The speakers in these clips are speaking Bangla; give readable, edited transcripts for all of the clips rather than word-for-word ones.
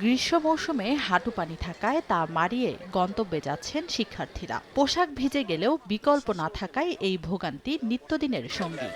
গ্রীষ্ম মৌসুমে হাঁটু পানি থাকায় তা মারিয়ে গন্তব্যে যাচ্ছেন শিক্ষার্থীরা। পোশাক ভিজে গেলেও বিকল্প না থাকায় এই ভোগান্তি নিত্যদিনের সঙ্গী।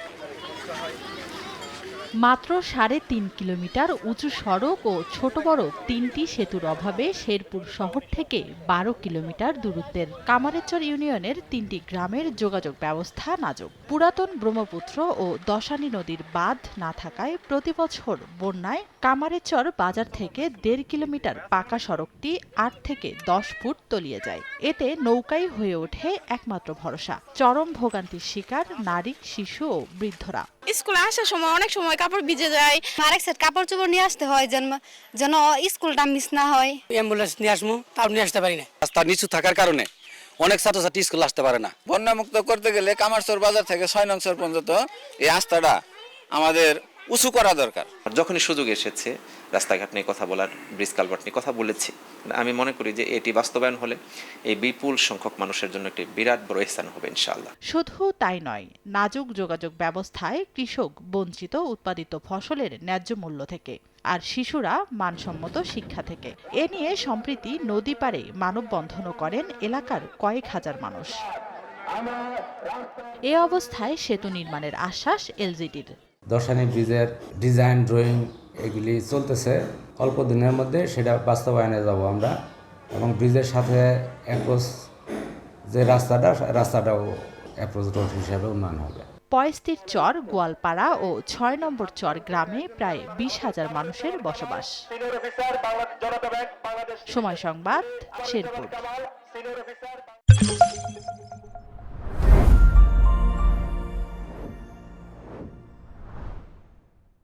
মাত্র ৩.৫ কিলোমিটার উঁচু সড়ক ও ছোট বড় ৩টি সেতুর অভাবে শেরপুর শহর থেকে ১২ কিলোমিটার দূরত্বের কামারেচর ইউনিয়নের ৩টি গ্রামের যোগাযোগ ব্যবস্থা নাজুক। পুরাতন ব্রহ্মপুত্র ও দশানী নদীর বাঁধ না থাকায় প্রতিবছর বন্যায় কামারেচর বাজার থেকে ১.৫ কিলোমিটার পাকা সড়কটি ৮ থেকে ১০ ফুট তলিয়ে যায়। এতে নৌকাই হয়ে ওঠে একমাত্র ভরসা। চরম ভোগান্তির শিকার নারী, শিশু ও বৃদ্ধরা। স্কুলে আসার সময় অনেক সময় কাপড় ভিজে যায়, আরেক সেট কাপড় চোপড় নিয়ে আসতে হয় যেন স্কুলটা মিস না হয়। অ্যাম্বুলেন্স নিয়ে আসবো, তাও নিয়ে আসতে পারি না। রাস্তা নিচু থাকার কারণে অনেক ছাত্রছাত্রী স্কুল আসতে পারে না। বন্যা মুক্ত করতে গেলে কামারচর বাজার থেকে ৬ নং সর পর্যন্ত এই রাস্তাটা আমাদের উঁচু করা দরকার। যখনই সুযোগ এসেছে রাস্তাঘাট নিয়ে কথা বলার, ব্রিজ কালভার্ট নিয়ে কথা বলেছি। আমি মনে করি যে এটি বাস্তবায়ন হলে এই বিপুল সংখ্যক মানুষের জন্য একটি বিরাট বড় স্থান হবে ইনশাআল্লাহ। শুধু তাই নয়, নাজুক যোগাযোগ ব্যবস্থায় কৃষক বঞ্চিত উৎপাদিত ফসলের ন্যায্য মূল্য থেকে, আর শিশুরা মানসম্মত শিক্ষা থেকে। এ নিয়ে সম্প্রতি নদী পাড়ে মানববন্ধনও করেন এলাকার কয়েক হাজার মানুষ। এ অবস্থায় সেতু নির্মাণের আশ্বাস এলজিডির। দশানী ব্রিজের ডিজাইন, ড্রয়িং এগুলি চলতেছে। অল্প দিনের মধ্যে সেটা বাস্তবায়নে যাব আমরা, এবং ব্রিজের সাথে অ্যাপ্রোচ যে রাস্তাটাও অ্যাপ্রোচ রোড হিসাবে উন্নয়ন হবে। পয়স্তির চর, গোয়ালপাড়া ও ৬ নম্বর চর গ্রামে প্রায় ২০,০০০ মানুষের বসবাস। সময় সংবাদ, শেরপুর।